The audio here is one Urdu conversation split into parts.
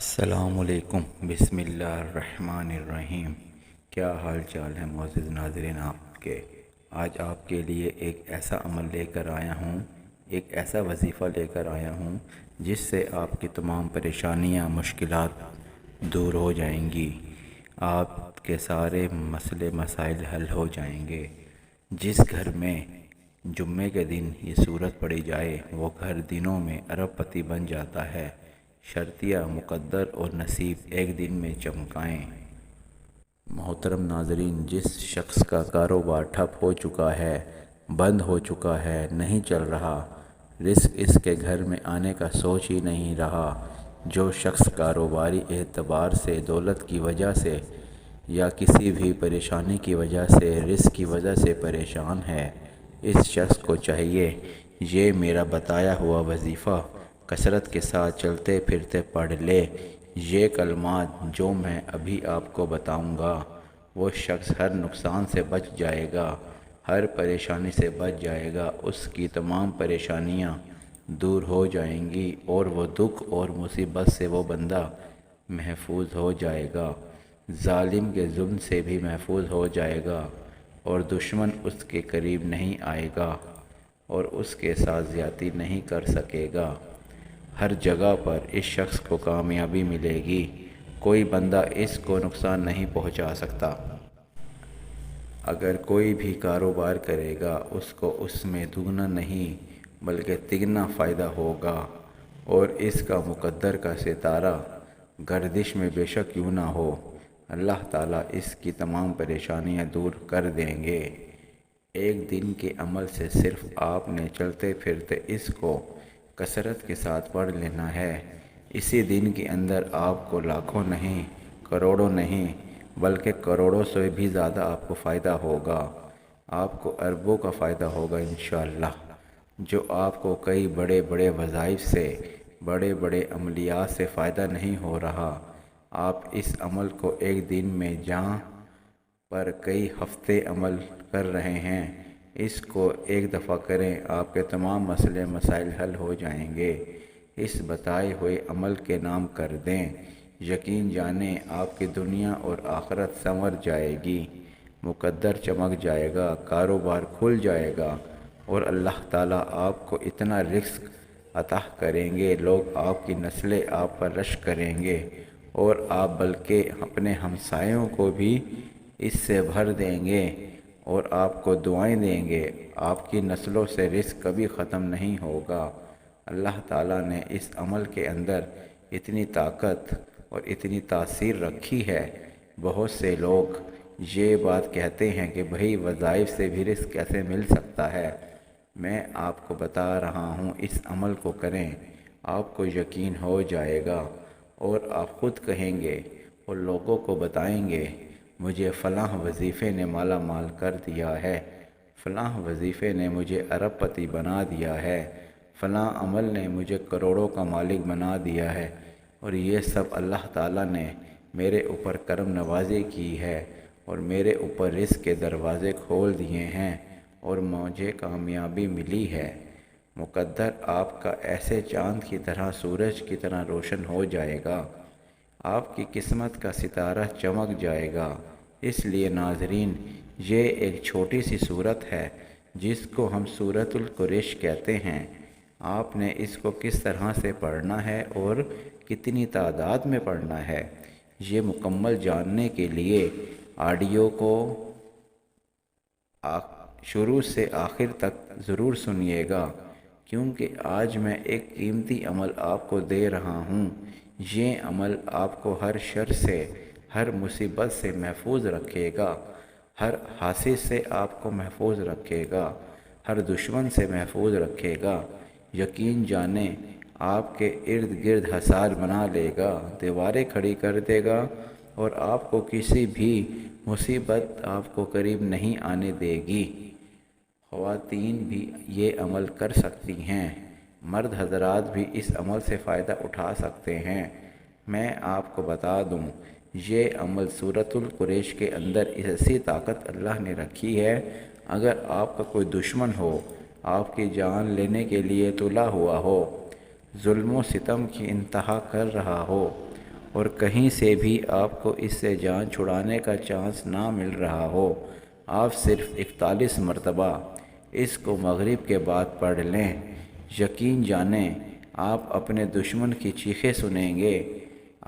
السلام علیکم، بسم اللہ الرحمن الرحیم۔ کیا حال چال ہے معزز ناظرین آپ کے؟ آج آپ کے لیے ایک ایسا عمل لے کر آیا ہوں، ایک ایسا وظیفہ لے کر آیا ہوں جس سے آپ کی تمام پریشانیاں، مشکلات دور ہو جائیں گی۔ آپ کے سارے مسئلے مسائل حل ہو جائیں گے۔ جس گھر میں جمعے کے دن یہ صورت پڑھی جائے وہ گھر دنوں میں ارب پتی بن جاتا ہے۔ شرطیہ مقدر اور نصیب ایک دن میں چمکائیں۔ محترم ناظرین، جس شخص کا کاروبار ٹھپ ہو چکا ہے، بند ہو چکا ہے، نہیں چل رہا، رزق اس کے گھر میں آنے کا سوچ ہی نہیں رہا، جو شخص کاروباری اعتبار سے، دولت کی وجہ سے یا کسی بھی پریشانی کی وجہ سے، رزق کی وجہ سے پریشان ہے، اس شخص کو چاہیے یہ میرا بتایا ہوا وظیفہ کثرت کے ساتھ چلتے پھرتے پڑھ لے۔ یہ کلمات جو میں ابھی آپ کو بتاؤں گا، وہ شخص ہر نقصان سے بچ جائے گا، ہر پریشانی سے بچ جائے گا، اس کی تمام پریشانیاں دور ہو جائیں گی اور وہ دکھ اور مصیبت سے وہ بندہ محفوظ ہو جائے گا، ظالم کے ظلم سے بھی محفوظ ہو جائے گا اور دشمن اس کے قریب نہیں آئے گا اور اس کے ساتھ زیادتی نہیں کر سکے گا۔ ہر جگہ پر اس شخص کو کامیابی ملے گی، کوئی بندہ اس کو نقصان نہیں پہنچا سکتا۔ اگر کوئی بھی کاروبار کرے گا اس کو اس میں دگنا نہیں بلکہ تگنا فائدہ ہوگا، اور اس کا مقدر کا ستارہ گردش میں بے شک کیوں نہ ہو، اللہ تعالیٰ اس کی تمام پریشانیاں دور کر دیں گے۔ ایک دن کے عمل سے صرف آپ نے چلتے پھرتے اس کو کثرت کے ساتھ پڑھ لینا ہے۔ اسی دن کے اندر آپ کو لاکھوں نہیں، کروڑوں نہیں بلکہ کروڑوں سے بھی زیادہ آپ کو فائدہ ہوگا، آپ کو اربوں کا فائدہ ہوگا انشاءاللہ، جو آپ کو کئی بڑے بڑے وظائف سے، بڑے بڑے عملیات سے فائدہ نہیں ہو رہا۔ آپ اس عمل کو ایک دن میں جہاں پر کئی ہفتے عمل کر رہے ہیں، اس کو ایک دفعہ کریں، آپ کے تمام مسئلے مسائل حل ہو جائیں گے۔ اس بتائے ہوئے عمل کے نام کر دیں، یقین جانیں آپ کی دنیا اور آخرت سنور جائے گی، مقدر چمک جائے گا، کاروبار کھل جائے گا اور اللہ تعالیٰ آپ کو اتنا رزق عطا کریں گے، لوگ آپ کی نسلیں آپ پر رشک کریں گے اور آپ بلکہ اپنے ہمسایوں کو بھی اس سے بھر دیں گے اور آپ کو دعائیں دیں گے، آپ کی نسلوں سے رزق کبھی ختم نہیں ہوگا۔ اللہ تعالیٰ نے اس عمل کے اندر اتنی طاقت اور اتنی تاثیر رکھی ہے، بہت سے لوگ یہ بات کہتے ہیں کہ بھئی وظائف سے بھی رزق کیسے مل سکتا ہے؟ میں آپ کو بتا رہا ہوں، اس عمل کو کریں، آپ کو یقین ہو جائے گا اور آپ خود کہیں گے اور لوگوں کو بتائیں گے مجھے فلاں وظیفے نے مالا مال کر دیا ہے، فلاں وظیفے نے مجھے ارب پتی بنا دیا ہے، فلاں عمل نے مجھے کروڑوں کا مالک بنا دیا ہے، اور یہ سب اللہ تعالیٰ نے میرے اوپر کرم نوازی کی ہے اور میرے اوپر رزق کے دروازے کھول دیے ہیں اور مجھے کامیابی ملی ہے۔ مقدر آپ کا ایسے چاند کی طرح، سورج کی طرح روشن ہو جائے گا، آپ کی قسمت کا ستارہ چمک جائے گا۔ اس لیے ناظرین، یہ ایک چھوٹی سی صورت ہے جس کو ہم سورۃ القریش کہتے ہیں۔ آپ نے اس کو کس طرح سے پڑھنا ہے اور کتنی تعداد میں پڑھنا ہے، یہ مکمل جاننے کے لیے آڈیو کو شروع سے آخر تک ضرور سنیے گا، کیونکہ آج میں ایک قیمتی عمل آپ کو دے رہا ہوں۔ یہ عمل آپ کو ہر شر سے، ہر مصیبت سے محفوظ رکھے گا، ہر حادثے سے آپ کو محفوظ رکھے گا، ہر دشمن سے محفوظ رکھے گا۔ یقین جانیں آپ کے ارد گرد حصار بنا لے گا، دیواریں کھڑی کر دے گا اور آپ کو کسی بھی مصیبت آپ کو قریب نہیں آنے دے گی۔ خواتین بھی یہ عمل کر سکتی ہیں، مرد حضرات بھی اس عمل سے فائدہ اٹھا سکتے ہیں۔ میں آپ کو بتا دوں، یہ عمل سورۃ القریش کے اندر ایسی طاقت اللہ نے رکھی ہے، اگر آپ کا کوئی دشمن ہو، آپ کی جان لینے کے لیے تلا ہوا ہو، ظلم و ستم کی انتہا کر رہا ہو اور کہیں سے بھی آپ کو اس سے جان چھڑانے کا چانس نہ مل رہا ہو، آپ صرف 41 مرتبہ اس کو مغرب کے بعد پڑھ لیں۔ یقین جانیں آپ اپنے دشمن کی چیخیں سنیں گے،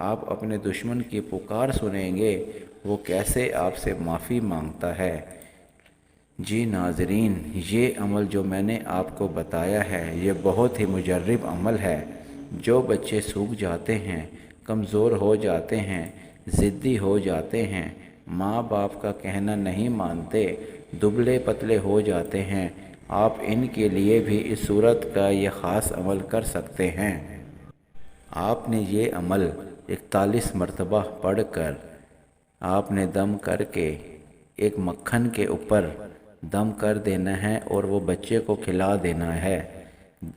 آپ اپنے دشمن کی پکار سنیں گے، وہ کیسے آپ سے معافی مانگتا ہے۔ جی ناظرین، یہ عمل جو میں نے آپ کو بتایا ہے یہ بہت ہی مجرب عمل ہے۔ جو بچے سوکھ جاتے ہیں، کمزور ہو جاتے ہیں، ضدی ہو جاتے ہیں، ماں باپ کا کہنا نہیں مانتے، دبلے پتلے ہو جاتے ہیں، آپ ان کے لیے بھی اس صورت کا یہ خاص عمل کر سکتے ہیں۔ آپ نے یہ عمل 41 مرتبہ پڑھ کر آپ نے دم کر کے ایک مکھن کے اوپر دم کر دینا ہے اور وہ بچے کو کھلا دینا ہے۔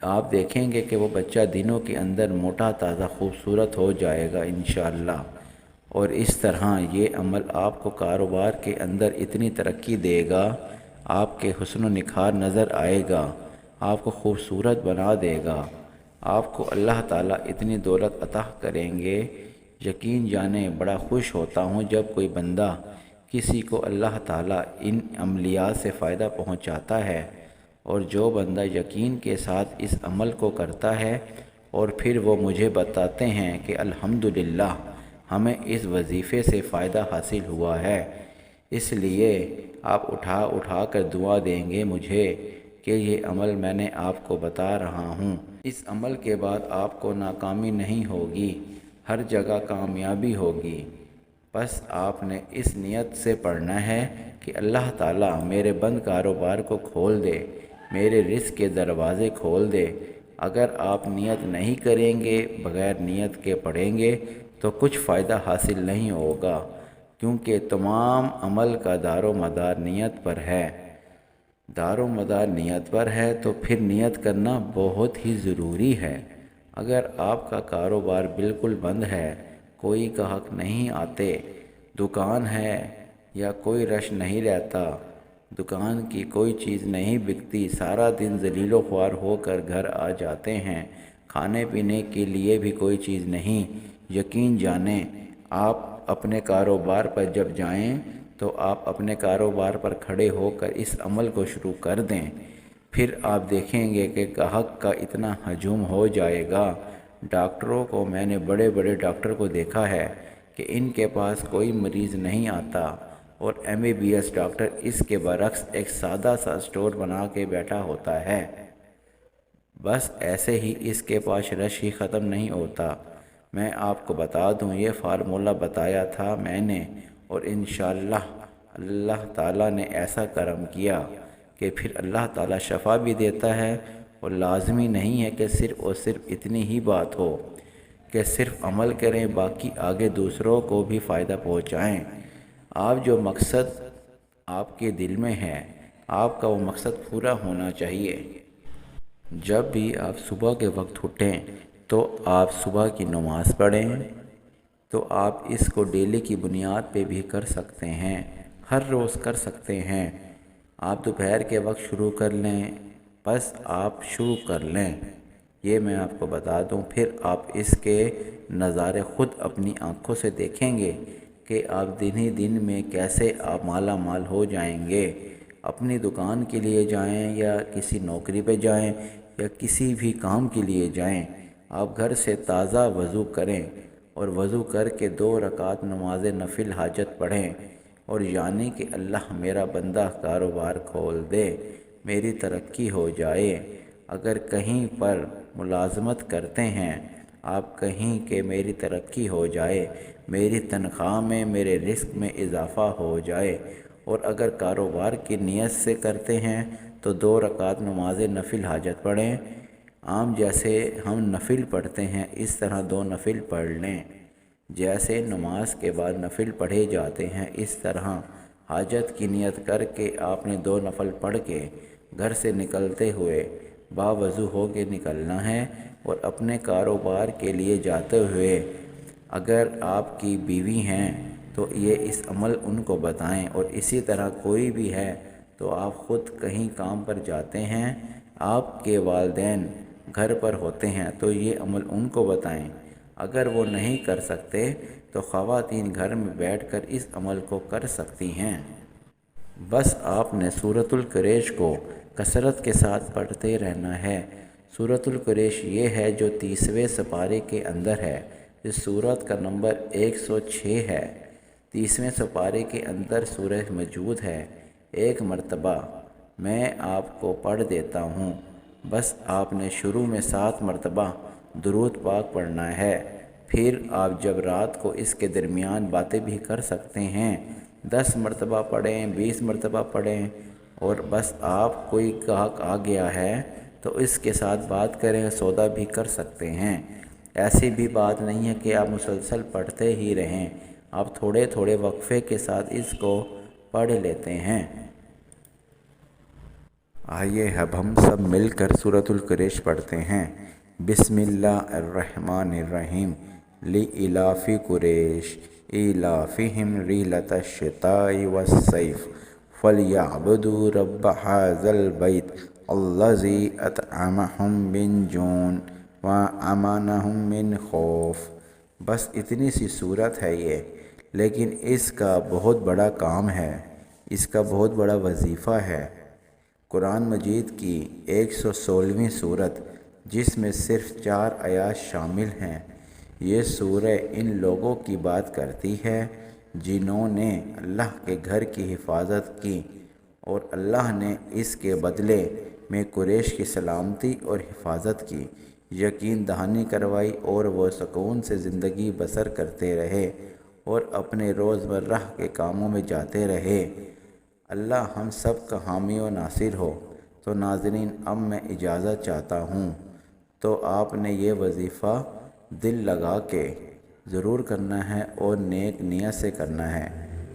آپ دیکھیں گے کہ وہ بچہ دنوں کے اندر موٹا تازہ خوبصورت ہو جائے گا انشاءاللہ۔ اور اس طرح یہ عمل آپ کو کاروبار کے اندر اتنی ترقی دے گا، آپ کے حسن و نکھار نظر آئے گا، آپ کو خوبصورت بنا دے گا، آپ کو اللہ تعالیٰ اتنی دولت عطا کریں گے۔ یقین جانیں بڑا خوش ہوتا ہوں جب کوئی بندہ کسی کو اللہ تعالیٰ ان عملیات سے فائدہ پہنچاتا ہے، اور جو بندہ یقین کے ساتھ اس عمل کو کرتا ہے اور پھر وہ مجھے بتاتے ہیں کہ الحمدللہ ہمیں اس وظیفے سے فائدہ حاصل ہوا ہے، اس لیے آپ اٹھا کر دعا دیں گے مجھے کہ یہ عمل میں نے آپ کو بتا رہا ہوں۔ اس عمل کے بعد آپ کو ناکامی نہیں ہوگی، ہر جگہ کامیابی ہوگی۔ بس آپ نے اس نیت سے پڑھنا ہے کہ اللہ تعالیٰ میرے بند کاروبار کو کھول دے، میرے رزق کے دروازے کھول دے۔ اگر آپ نیت نہیں کریں گے، بغیر نیت کے پڑھیں گے تو کچھ فائدہ حاصل نہیں ہوگا، کیونکہ تمام عمل کا دار و مدار نیت پر ہے۔ دار و مدار نیت پر ہے تو پھر نیت کرنا بہت ہی ضروری ہے۔ اگر آپ کا کاروبار بالکل بند ہے، کوئی گاہک نہیں آتے، دکان ہے یا کوئی رش نہیں رہتا، دکان کی کوئی چیز نہیں بکتی، سارا دن ذلیل و خوار ہو کر گھر آ جاتے ہیں، کھانے پینے کے لیے بھی کوئی چیز نہیں، یقین جانیں آپ اپنے کاروبار پر جب جائیں تو آپ اپنے کاروبار پر کھڑے ہو کر اس عمل کو شروع کر دیں، پھر آپ دیکھیں گے کہ گاہک کا اتنا ہجوم ہو جائے گا۔ ڈاکٹروں کو میں نے بڑے بڑے ڈاکٹر کو دیکھا ہے کہ ان کے پاس کوئی مریض نہیں آتا، اور MBBS ڈاکٹر اس کے برعکس ایک سادہ سا اسٹور بنا کے بیٹھا ہوتا ہے، بس ایسے ہی اس کے پاس رش ہی ختم نہیں ہوتا۔ میں آپ کو بتا دوں یہ فارمولہ بتایا تھا میں نے، اور انشاءاللہ اللہ تعالیٰ نے ایسا کرم کیا کہ پھر اللہ تعالیٰ شفا بھی دیتا ہے، اور لازمی نہیں ہے کہ صرف اور صرف اتنی ہی بات ہو کہ صرف عمل کریں، باقی آگے دوسروں کو بھی فائدہ پہنچائیں۔ آپ جو مقصد آپ کے دل میں ہے، آپ کا وہ مقصد پورا ہونا چاہیے۔ جب بھی آپ صبح کے وقت اٹھیں تو آپ صبح کی نماز پڑھیں، تو آپ اس کو ڈیلی کی بنیاد پہ بھی کر سکتے ہیں، ہر روز کر سکتے ہیں۔ آپ دوپہر کے وقت شروع کر لیں، بس آپ شروع کر لیں، یہ میں آپ کو بتا دوں، پھر آپ اس کے نظارے خود اپنی آنکھوں سے دیکھیں گے کہ آپ دن ہی دن میں کیسے آپ مالا مال ہو جائیں گے۔ اپنی دکان کے لیے جائیں یا کسی نوکری پہ جائیں یا کسی بھی کام کے لیے جائیں، آپ گھر سے تازہ وضو کریں اور وضو کر کے 2 رکعت نماز نفل حاجت پڑھیں، اور یعنی کہ اللہ میرا بندہ کاروبار کھول دے، میری ترقی ہو جائے۔ اگر کہیں پر ملازمت کرتے ہیں آپ، کہیں کہ میری ترقی ہو جائے، میری تنخواہ میں، میرے رزق میں اضافہ ہو جائے، اور اگر کاروبار کی نیت سے کرتے ہیں تو 2 رکعت نماز نفل حاجت پڑھیں۔ عام جیسے ہم نفل پڑھتے ہیں اس طرح 2 نفل پڑھ لیں، جیسے نماز کے بعد نفل پڑھے جاتے ہیں اس طرح حاجت کی نیت کر کے آپ نے 2 نفل پڑھ کے گھر سے نکلتے ہوئے باوضو ہو کے نکلنا ہے، اور اپنے کاروبار کے لیے جاتے ہوئے اگر آپ کی بیوی ہیں تو یہ اس عمل ان کو بتائیں، اور اسی طرح کوئی بھی ہے تو آپ خود کہیں کام پر جاتے ہیں، آپ کے والدین گھر پر ہوتے ہیں تو یہ عمل ان کو بتائیں۔ اگر وہ نہیں کر سکتے تو خواتین گھر میں بیٹھ کر اس عمل کو کر سکتی ہیں۔ بس آپ نے سورۃ القریش کو کثرت کے ساتھ پڑھتے رہنا ہے۔ سورۃ القریش یہ ہے جو 30ویں سپارے کے اندر ہے۔ اس سورت کا نمبر 106 ہے۔ 30ویں سپارے کے اندر سورہ موجود ہے۔ ایک مرتبہ میں آپ کو پڑھ دیتا ہوں، بس آپ نے شروع میں 7 مرتبہ درود پاک پڑھنا ہے۔ پھر آپ جب رات کو اس کے درمیان باتیں بھی کر سکتے ہیں، 10 مرتبہ پڑھیں، 20 مرتبہ پڑھیں، اور بس آپ کوئی گاہک آ گیا ہے تو اس کے ساتھ بات کریں، سودا بھی کر سکتے ہیں۔ ایسی بھی بات نہیں ہے کہ آپ مسلسل پڑھتے ہی رہیں، آپ تھوڑے تھوڑے وقفے کے ساتھ اس کو پڑھ لیتے ہیں۔ آئیے اب ہم سب مل کر سورۃ القریش پڑھتے ہیں۔ بسم اللہ الرحمن الرحیم۔ لإلاف قریش إِلَافِهِمْ رِحْلَةَ الشِّتَاءِ وَالصَّيْفِ فَلْيَعْبُدُوا رَبَّ هَٰذَا الْبَيْتِ الَّذِي أَطْعَمَهُم مِّن جُوعٍ وَآمَنَهُم مِّن خَوْفٍ۔ بس اتنی سی صورت ہے یہ، لیکن اس کا بہت بڑا کام ہے، اس کا بہت بڑا وظیفہ ہے۔ قرآن مجید کی 116ویں صورت، جس میں صرف 4 آیات شامل ہیں۔ یہ سورہ ان لوگوں کی بات کرتی ہے جنہوں نے اللہ کے گھر کی حفاظت کی اور اللہ نے اس کے بدلے میں قریش کی سلامتی اور حفاظت کی، یقین دہانی کروائی، اور وہ سکون سے زندگی بسر کرتے رہے اور اپنے روزمرہ کے کاموں میں جاتے رہے۔ اللہ ہم سب کا حامی و ناصر ہو۔ تو ناظرین، اب میں اجازت چاہتا ہوں، تو آپ نے یہ وظیفہ دل لگا کے ضرور کرنا ہے اور نیک نیت سے کرنا ہے۔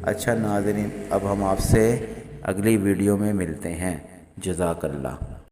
اچھا ناظرین، اب ہم آپ سے اگلی ویڈیو میں ملتے ہیں۔ جزاک اللہ۔